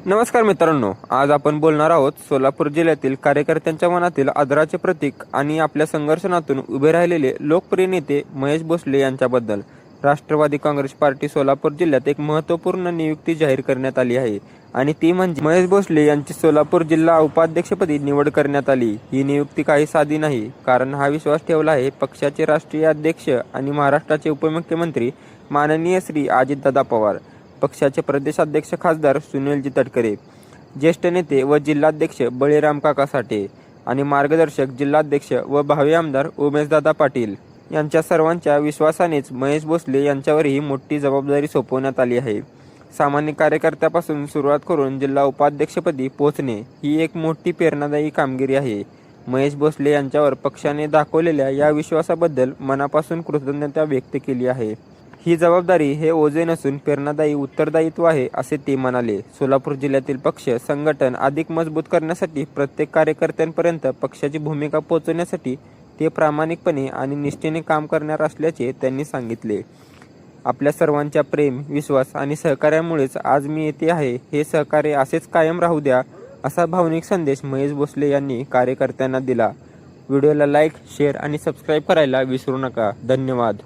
नमस्कार मित्रांनो, आज आपण बोलणार आहोत सोलापूर जिल्ह्यातील कार्यकर्त्यांच्या मनातील आदराचे प्रतीक आणि आपल्या संघर्षातून उभे राहिलेले लोकप्रिय नेते महेश भोसले यांच्याबद्दल. राष्ट्रवादी काँग्रेस पार्टी सोलापूर जिल्ह्यात एक महत्त्वपूर्ण नियुक्ती जाहीर करण्यात आली आहे आणि ती म्हणजे महेश भोसले यांची सोलापूर जिल्हा उपाध्यक्षपदी निवड करण्यात आली. ही नियुक्ती काही साधी नाही, कारण हा विश्वास ठेवला आहे पक्षाचे राष्ट्रीय अध्यक्ष आणि महाराष्ट्राचे उपमुख्यमंत्री माननीय श्री अजितदादा पवार, पक्षाचे प्रदेशाध्यक्ष खासदार सुनीलजी तटकरे, ज्येष्ठ नेते व जिल्हाध्यक्ष बळीराम काका साठे आणि मार्गदर्शक जिल्हाध्यक्ष व भावी आमदार उमेशदादा पाटील यांच्या सर्वांच्या विश्वासानेच महेश भोसले यांच्यावर ही मोठी जबाबदारी सोपवण्यात आली आहे. सामान्य कार्यकर्त्यापासून सुरुवात करून जिल्हा उपाध्यक्षपदी पोहोचणे ही एक मोठी प्रेरणादायी कामगिरी आहे. महेश भोसले यांच्यावर पक्षाने दाखवलेल्या या विश्वासाबद्दल मनापासून कृतज्ञता व्यक्त केली आहे. ही जबाबदारी हे ओझे नसून प्रेरणादायी उत्तरदायित्व आहे, असे ते म्हणाले. सोलापूर जिल्ह्यातील पक्ष संघटन अधिक मजबूत करण्यासाठी प्रत्येक कार्यकर्त्यांपर्यंत पक्षाची भूमिका पोहोचवण्यासाठी ते प्रामाणिकपणे आणि निष्ठेने काम करणार असल्याचे त्यांनी सांगितले. आपल्या सर्वांच्या प्रेम, विश्वास आणि सहकार्यामुळेच आज मी येथे आहे. हे सहकार्य असेच कायम राहू द्या, असा भावनिक संदेश महेश भोसले यांनी कार्यकर्त्यांना दिला. व्हिडिओला लाईक, शेअर आणि सबस्क्राईब करायला विसरू नका. धन्यवाद.